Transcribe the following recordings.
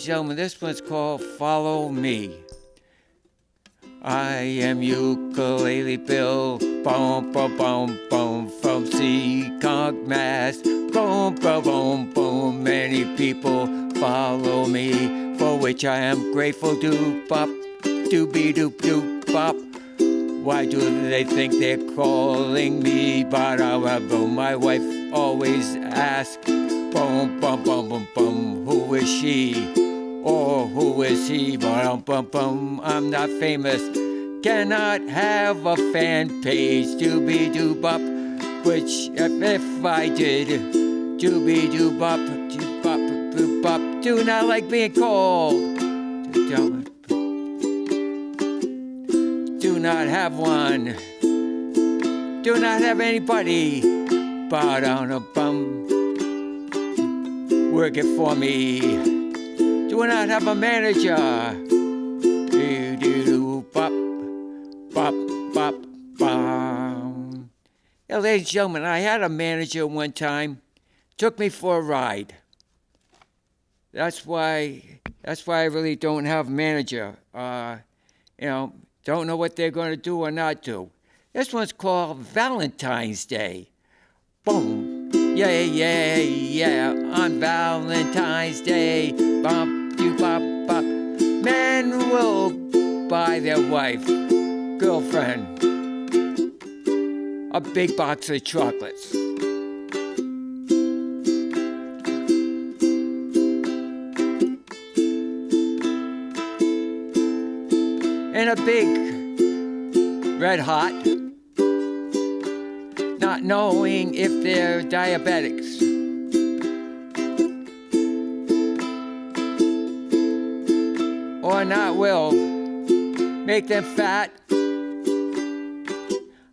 and gentlemen, this one's called Follow Me. I am Ukulele Bill, boom, boom, boom, boom, from Seekonk, Mass. Boom, boom, boom, boom, many people follow me, for which I am grateful. Doop-bop, doobie-doop-doop-bop. Why do they think they're calling me? But my wife always asks, boom, boom, boom, boom, boom, who is she? Or who is he? Boom, boom, boom, I'm not famous. Cannot have a fan page. Doobie-doop-bop, which if I did, doobie-doop-bop, doop-bop, doop-bop, do not like being called. Do not have one. Do not have anybody. Ba-dum-bum. Work it for me. Do not have a manager. Do-do-do-bop, bop, bop, bum. Yeah, ladies and gentlemen, I had a manager one time. Took me for a ride. That's why I really don't have a manager. Don't know what they're going to do or not do. This one's called Valentine's Day. Boom. Yeah, yeah, yeah. On Valentine's Day. Bop, doo, bop, bop. Men will buy their wife, girlfriend, a big box of chocolates. And a big red hot, not knowing if they're diabetics. Or not will make them fat.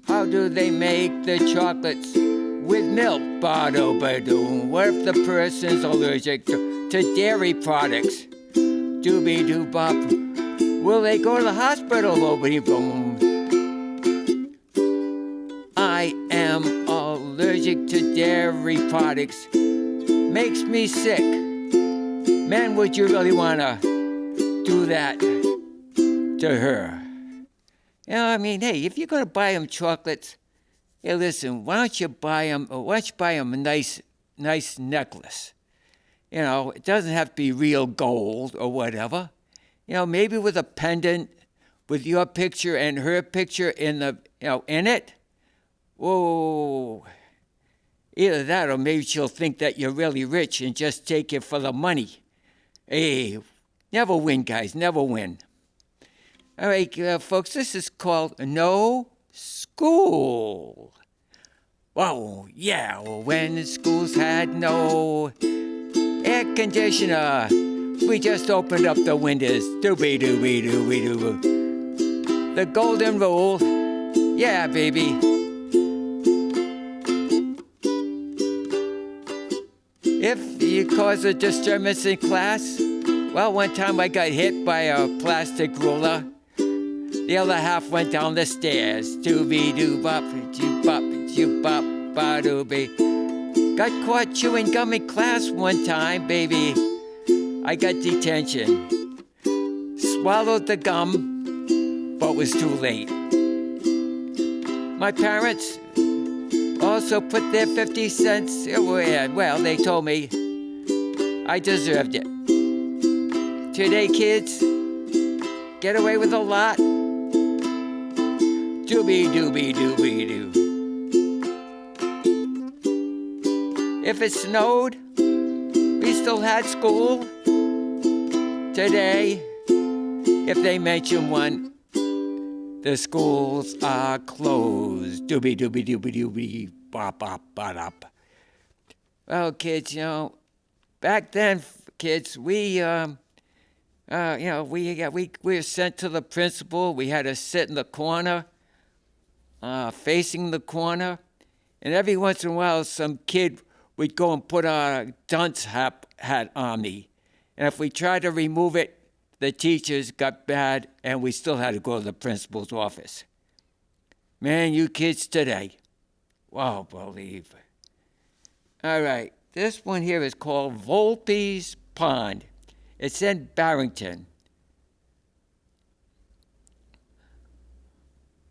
How do they make the chocolates? With milk, ba-do-ba-doo. What if the person's allergic to dairy products? Doobie-doo-bop. Will they go to the hospital? Boom. I am allergic to dairy products. Makes me sick. Man, would you really want to do that to her? Hey, if you're going to buy them chocolates, hey, listen, why don't you buy them a nice necklace? It doesn't have to be real gold or whatever. Maybe with a pendant with your picture and her picture in it. Whoa. Either that or maybe she'll think that you're really rich and just take it for the money. Hey, never win, guys, never win. All right, folks, this is called No School. Whoa, yeah, when the schools had no air conditioner, we just opened up the windows. Doobie-doobie-doobie-doo. The golden rule. Yeah, baby. If you cause a disturbance in class, well, one time I got hit by a plastic ruler. The other half went down the stairs. Doobie-doo-bop, doo-bop, doo-bop, ba-doobie. Got caught chewing gum in class one time, baby. I got detention. Swallowed the gum, but was too late. My parents also put their 50 cents away. Well, they told me I deserved it. Today, kids, get away with a lot. Doobie-doobie-doobie-doo. If it snowed, we still had school. Today, if they mention one, the schools are closed. Doobie-doobie-doobie-doobie, bop-bop-bop-bop. Well, kids, back then, kids, we were sent to the principal. We had to sit in the corner, facing the corner. And every once in a while, some kid would go and put a dunce hat on me. And if we tried to remove it, the teachers got bad, and we still had to go to the principal's office. Man, you kids today. Wow, believe. All right, this one here is called Volpe's Pond. It's in Barrington.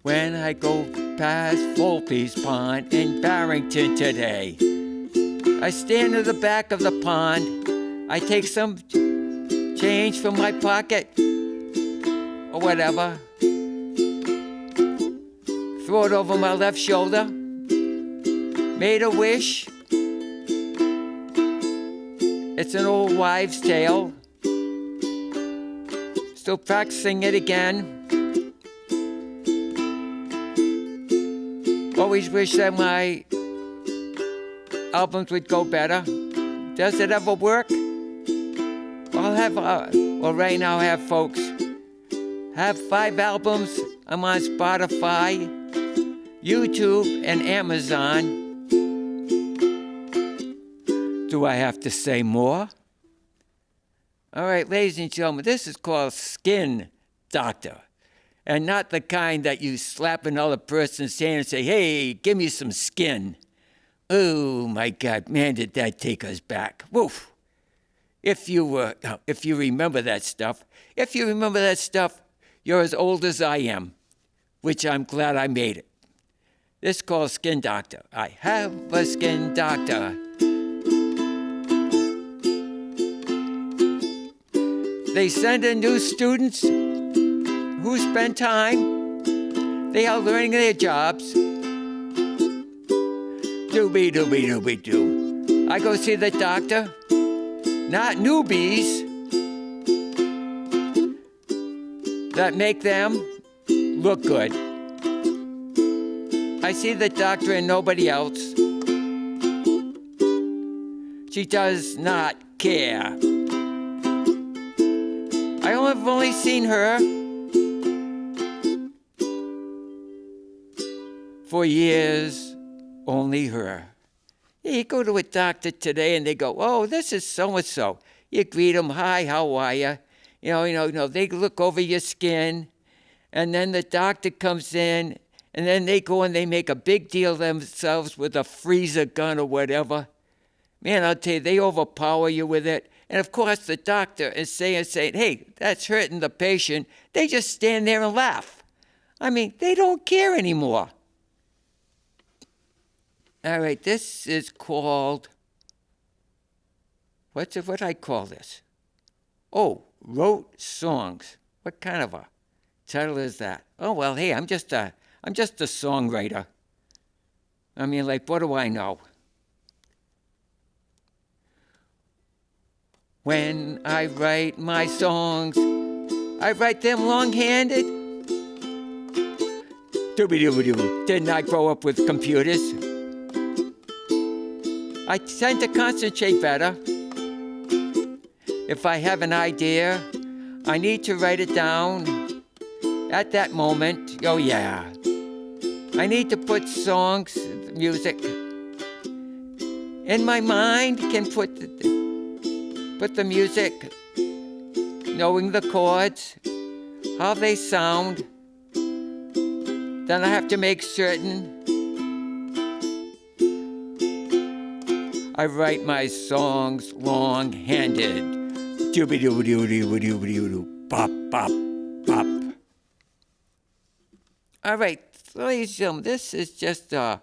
When I go past Volpe's Pond in Barrington today, I stand in the back of the pond. I take some change from my pocket or whatever, throw it over my left shoulder, made a wish. It's an old wives' tale. Still practicing it again. Always wish that my albums would go better. Does it ever work? Well, right now I have folks. Have 5 albums. I'm on Spotify, YouTube, and Amazon. Do I have to say more? All right, ladies and gentlemen, this is called Skin Doctor. And not the kind that you slap another person's hand and say, hey, give me some skin. Oh, my God, man, did that take us back. Woof. If you remember that stuff, you're as old as I am, which I'm glad I made it. This is called Skin Doctor. I have a skin doctor. They send in new students who spend time. They are learning their jobs. Doobie-doobie-doobie-doo. I go see the doctor. Not newbies that make them look good. I see the doctor and nobody else. She does not care. I've only seen her for years, only her. You go to a doctor today and they go, oh, this is so-and-so. You greet them, hi, how are you? You know, they look over your skin, and then the doctor comes in, and then they go and they make a big deal of themselves with a freezer gun or whatever. Man, I'll tell you, they overpower you with it. And of course, the doctor is saying, hey, that's hurting the patient. They just stand there and laugh. I mean, they don't care anymore. All right, this is called, what I call this? Oh, wrote songs. What kind of a title is that? Oh, well, hey, I'm just a songwriter. I mean, like, what do I know? When I write my songs, I write them long-handed. Doobie-doobie-doo. Didn't I grow up with computers? I tend to concentrate better. If I have an idea, I need to write it down at that moment. Oh, yeah. I need to put songs, music, in my mind, can put the music, knowing the chords, how they sound. Then I have to make certain I write my songs long-handed. Doobie-doobie-doobie-doobie-doobie-doo. Bop, bop, bop. All right, ladies and gentlemen, this is just a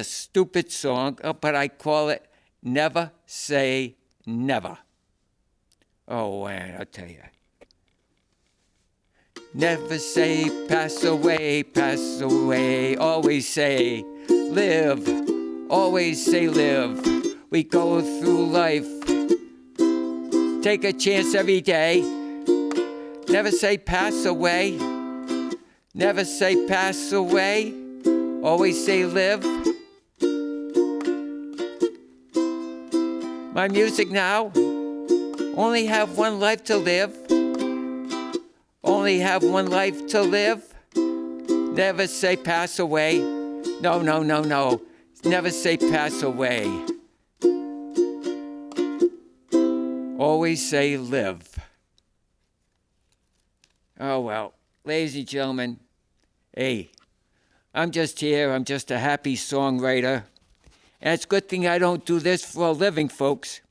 stupid song, but I call it Never Say Never. Oh, man, I'll tell you. Never say pass away, always say live, always say live. We go through life, take a chance every day. Never say pass away, never say pass away, always say live. My music now, only have one life to live. Only have one life to live. Never say pass away. No. Never say pass away. Always say live. Oh, well, ladies and gentlemen, hey, I'm just here. I'm just a happy songwriter. And it's a good thing I don't do this for a living, folks.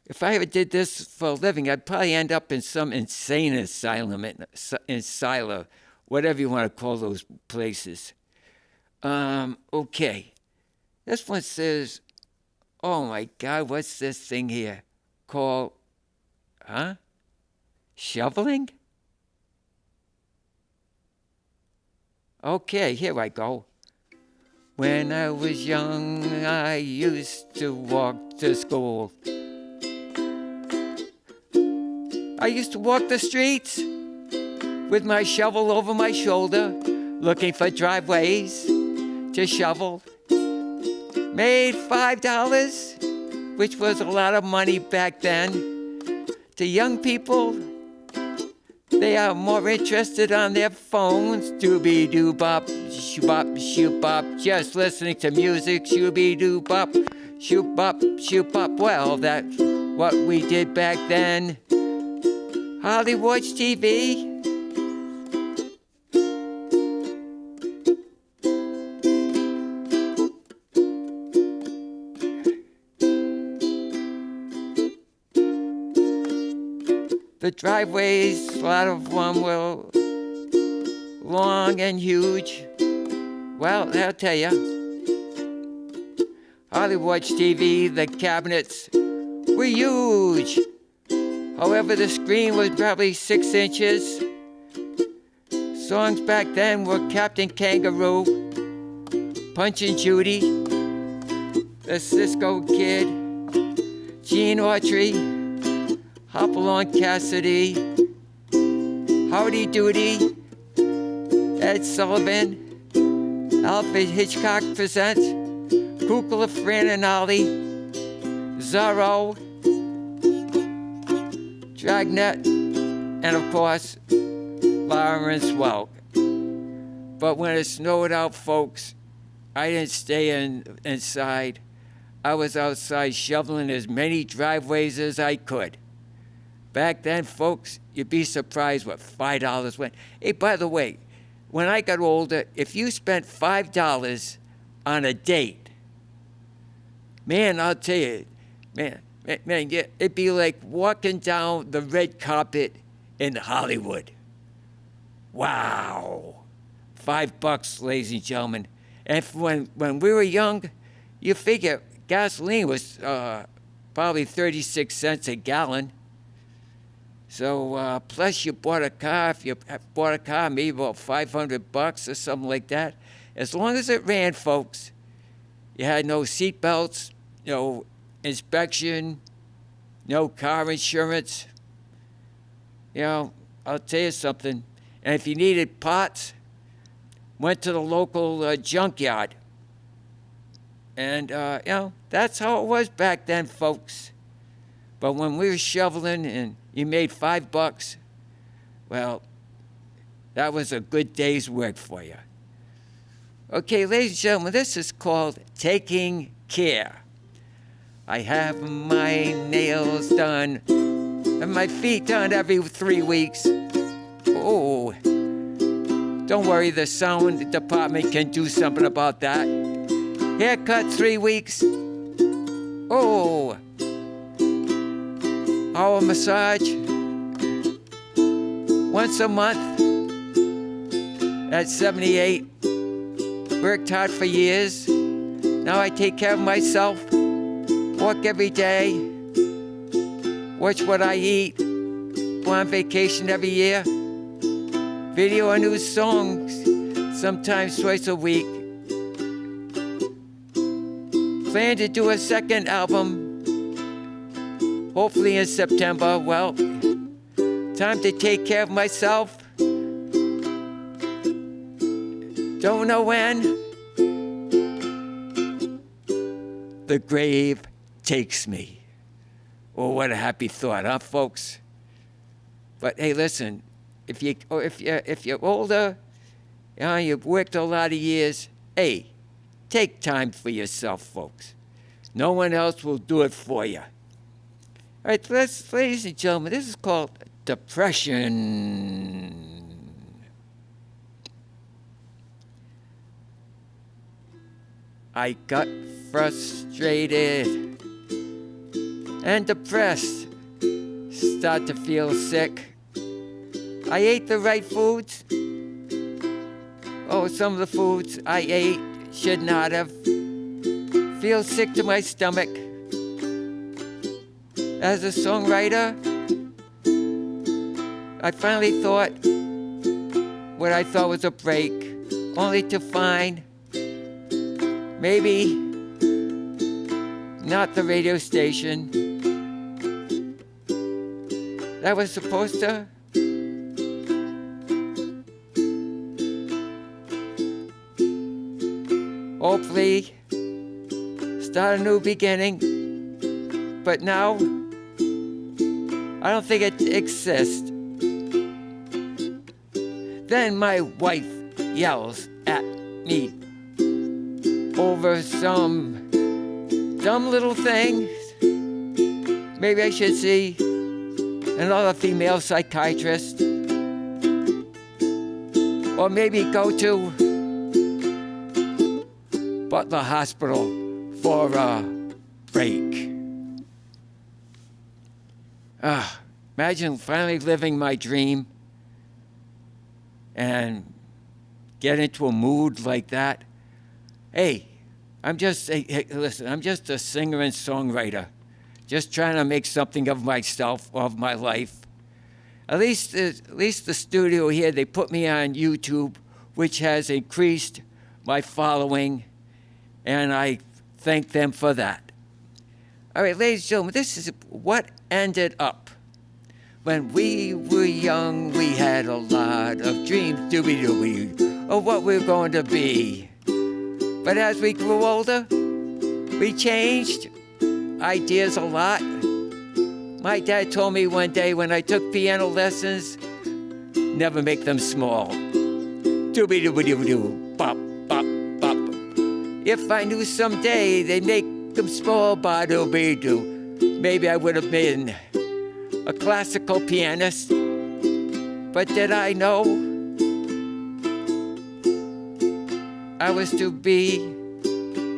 If I ever did this for a living, I'd probably end up in some insane asylum, whatever you want to call those places. Okay. This one says, oh my God, what's this thing here? Called, shoveling? Okay, here I go. When I was young, I used to walk to school. I used to walk the streets with my shovel over my shoulder, looking for driveways to shovel. Made $5, which was a lot of money back then. To young people, they are more interested on their phones. Doobie-doo-bop, shoop-bop, shoop-bop, just listening to music. Shooby-doo-bop, shoop-bop, shoop-bop. Well, that's what we did back then. Hardly watch TV. The driveways, a lot of them were long and huge. Well, I'll tell you, hardly watch TV. The cabinets were huge. However, the screen was probably 6 inches. Songs back then were Captain Kangaroo, Punch and Judy, The Cisco Kid, Gene Autry, Hopalong Cassidy, Howdy Doody, Ed Sullivan, Alfred Hitchcock Presents, Kukla, Fran and Ollie, Zorro, Dragnet, and of course, Lawrence Welk. But when it snowed out, folks, I didn't stay inside. I was outside shoveling as many driveways as I could. Back then, folks, you'd be surprised what $5 went. Hey, by the way, when I got older, if you spent $5 on a date, man, I'll tell you, man, it'd be like walking down the red carpet in Hollywood. Wow. $5, ladies and gentlemen. And when we were young, you figure gasoline was probably 36 cents a gallon. So plus you bought a car. If you bought a car, maybe about $500 or something like that. As long as it ran, folks, you had no seat belts, no inspection, no car insurance. You know, I'll tell you something. And if you needed parts, went to the local junkyard. And, that's how it was back then, folks. But when we were shoveling and you made $5, well, that was a good day's work for you. Okay, ladies and gentlemen, this is called Taking Care. I have my nails done and my feet done every 3 weeks. Oh, don't worry, the sound department can do something about that. Haircut 3 weeks. Oh, hour massage once a month at 78. Worked hard for years. Now I take care of myself. Walk every day. Watch what I eat. Go on vacation every year. Video a new songs, sometimes twice a week. Plan to do a second album, hopefully in September. Well, time to take care of myself. Don't know when the grave takes me. Oh, what a happy thought, huh, folks? But hey, listen, if you're older, you've worked a lot of years, hey, take time for yourself, folks. No one else will do it for you. All right, ladies and gentlemen, this is called depression. I got frustrated and depressed, start to feel sick. I ate the right foods. Oh, some of the foods I ate should not have. Feel sick to my stomach. As a songwriter, I finally thought what I thought was a break, only to find maybe not the radio station that was supposed to hopefully start a new beginning. But now, I don't think it exists. Then my wife yells at me over some dumb little thing. Maybe I should see another female psychiatrist. Or maybe go to Butler Hospital for a break. Imagine finally living my dream and get into a mood like that. Hey, listen, I'm just a singer and songwriter, just trying to make something of myself, of my life. At least the studio here, they put me on YouTube, which has increased my following, and I thank them for that. All right, ladies and gentlemen, this is what ended up. When we were young, we had a lot of dreams, doobie-doobie, of what we were going to be. But as we grew older, we changed ideas a lot. My dad told me one day when I took piano lessons, never make them small. Doobie-doobie-doobie-doo, bop, bop, bop. If I knew someday they'd make them small, ba-doobie-doo, maybe I would have been a classical pianist. But did I know I was to be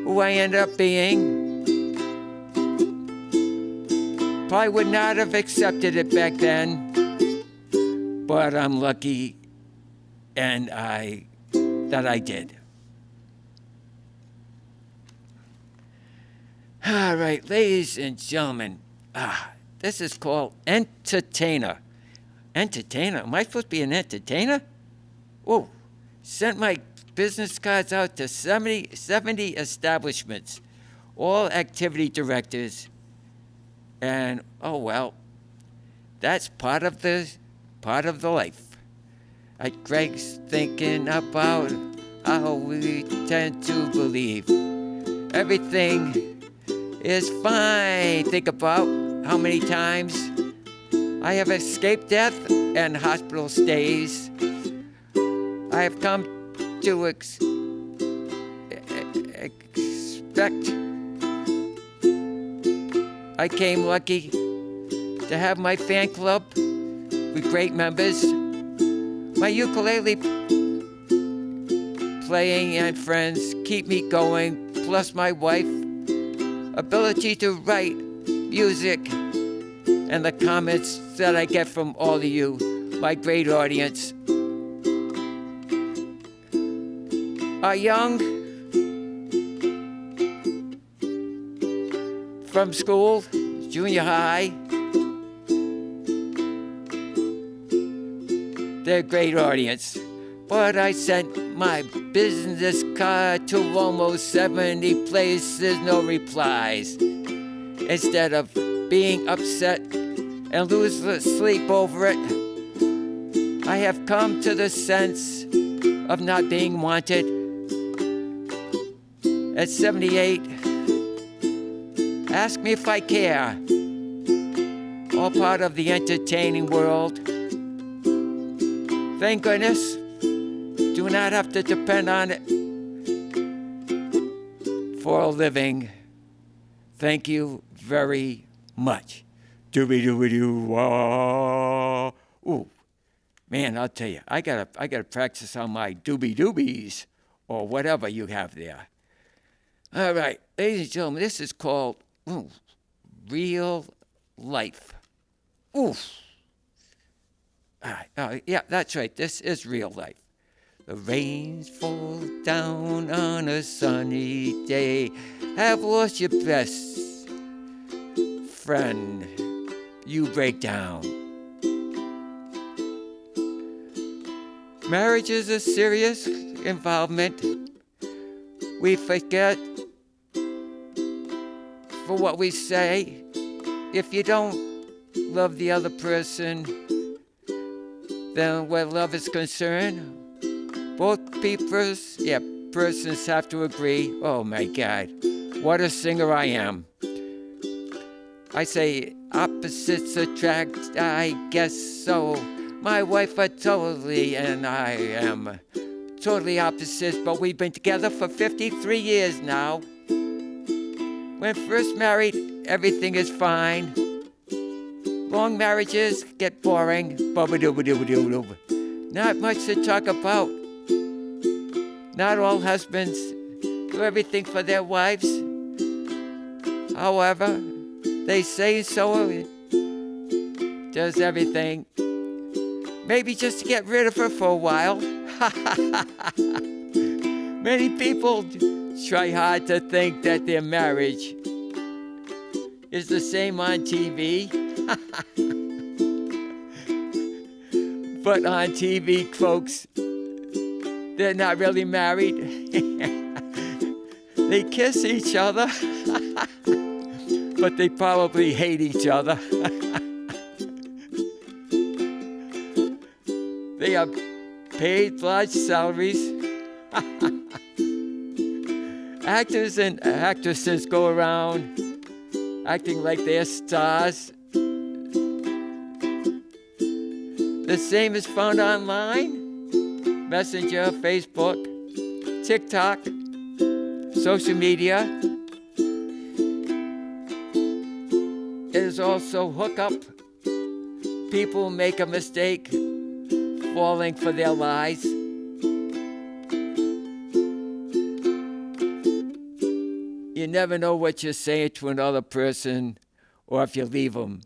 who I ended up being? Probably would not have accepted it back then, but I'm lucky that I did. All right, ladies and gentlemen, this is called Entertainer. Entertainer? Am I supposed to be an entertainer? Oh, sent my business cards out to 70 establishments, all activity directors. And, oh well, that's part of the life. Greg's thinking about how we tend to believe everything is fine. Think about how many times I have escaped death and hospital stays. I have come to expect. I came lucky to have my fan club with great members, my ukulele playing and friends keep me going, plus my wife, ability to write music, and the comments that I get from all of you, my great audience. Are young from school, junior high. They're a great audience. But I sent my business card to almost 70 places, no replies. Instead of being upset and lose sleep over it, I have come to the sense of not being wanted. At 78, ask me if I care. All part of the entertaining world. Thank goodness, do not have to depend on it for a living. Thank you very much. Doobie-doobie-doo, wah. Ooh, man, I'll tell you, I gotta practice on my doobie-doobies or whatever you have there. All right, ladies and gentlemen, this is called Real life. Oof. Yeah, that's right. This is real life. The rains fall down on a sunny day. Have lost your best friend. You break down. Marriage is a serious involvement. We forget for what we say. If you don't love the other person, then where love is concerned, both persons have to agree. Oh my God, what a singer I am. I say opposites attract, I guess so. My wife are totally, and I am totally opposites, but we've been together for 53 years now. When first married, everything is fine. Long marriages get boring. Not much to talk about. Not all husbands do everything for their wives. However, they say so does everything. Maybe just to get rid of her for a while. Many people try hard to think that their marriage is the same on TV. But on TV, folks, they're not really married. They kiss each other, but they probably hate each other. They are paid large salaries. Actors and actresses go around acting like they're stars. The same is found online. Messenger, Facebook, TikTok, social media. It is also hookup. People make a mistake falling for their lies. You never know what you're saying to another person or if you leave them.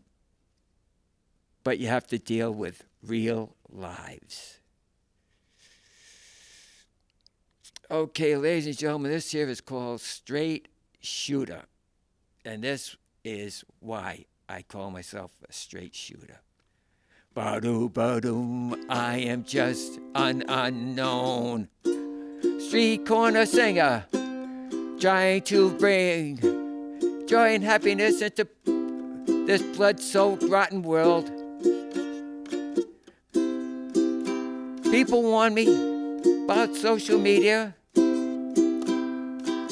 But you have to deal with real lives. Okay, ladies and gentlemen, this here is called Straight Shooter. And this is why I call myself a straight shooter. Ba-doo, I am just an unknown street corner singer, trying to bring joy and happiness into this blood-soaked, rotten world. People warn me about social media.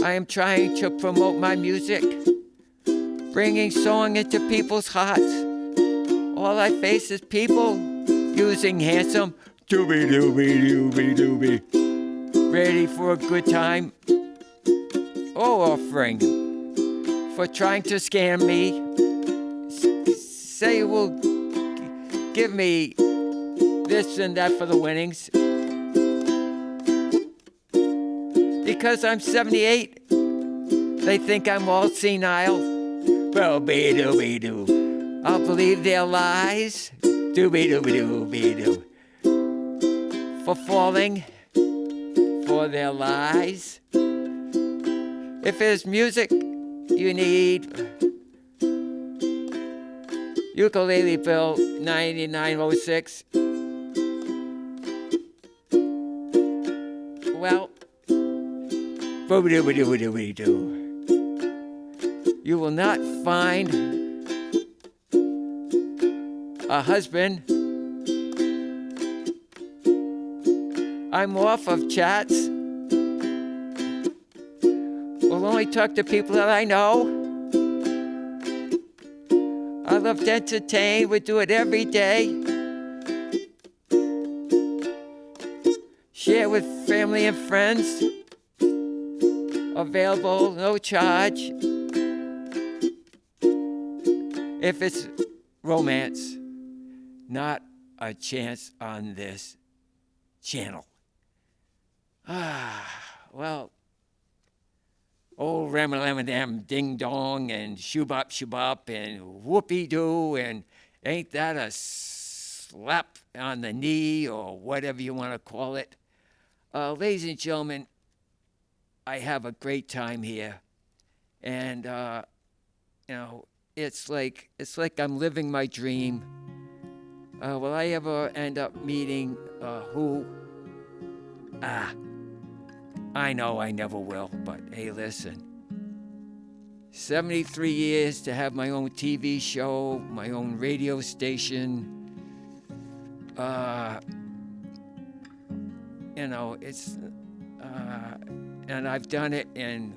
I am trying to promote my music, bringing song into people's hearts. All I face is people using handsome doobie, ready for a good time, or offering for trying to scam me. Say will give me this and that for the winnings. Because I'm 78, they think I'm all senile. Well, be-doo. I'll believe their lies. Doobie-doo. For falling for their lies. If there's music you need, Ukulele Bill 9906. Well, you will not find a husband. I'm off of chats. Will only talk to people that I know. I love to entertain. We do it every day. Share with family and friends. Available, no charge. If it's romance, not a chance on this channel. Well, old ram-a-lam-a-dam ding-dong and shoobop and whoopee-doo, and ain't that a slap on the knee or whatever you want to call it. Ladies and gentlemen, I have a great time here, and it's like I'm living my dream. Will I ever end up meeting who? I know I never will, but hey, listen. 73 years to have my own TV show, my own radio station. It's and I've done it in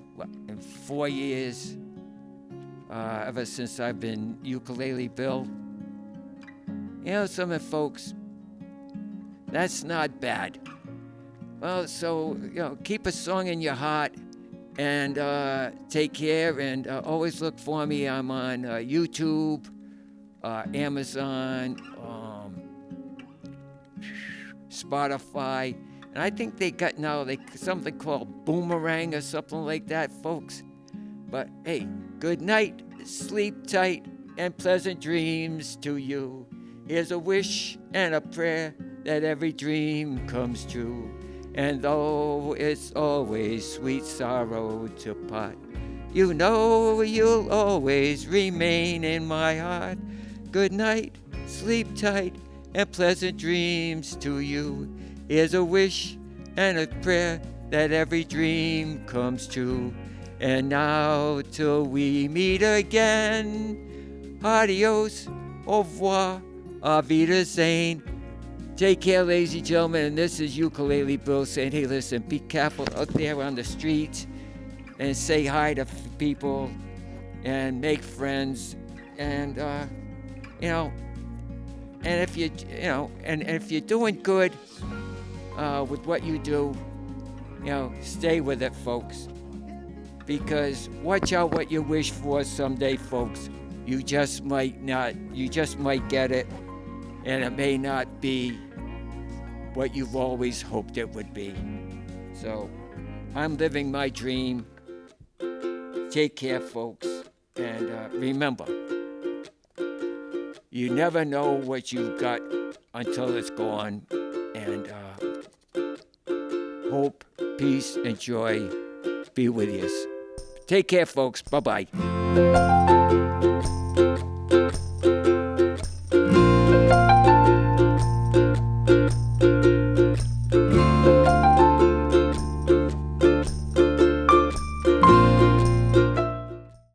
4 years, ever since I've been Ukulele Bill. Some of folks, that's not bad. Well, so, keep a song in your heart and take care, and always look for me. I'm on YouTube, Amazon, Spotify, and I think they got now something called Boomerang or something like that, folks. But hey, good night, sleep tight, and pleasant dreams to you. Here's a wish and a prayer that every dream comes true. And though it's always sweet sorrow to part, you know you'll always remain in my heart. Good night, sleep tight, and pleasant dreams to you. Here's a wish and a prayer that every dream comes true. And now till we meet again, adios, au revoir, auf Wiedersehen. Take care, ladies and gentlemen, and this is Ukulele Bill saying, hey, listen, be careful out there on the streets and say hi to people and make friends, and and if you and if you're doing good with what you do, stay with it, folks, because watch out what you wish for someday, folks. You just might get it, and it may not be what you've always hoped it would be. So I'm living my dream. Take care, folks, and remember, you never know what you've got until it's gone. And hope, peace, and joy be with you. Take care, folks. Bye-bye.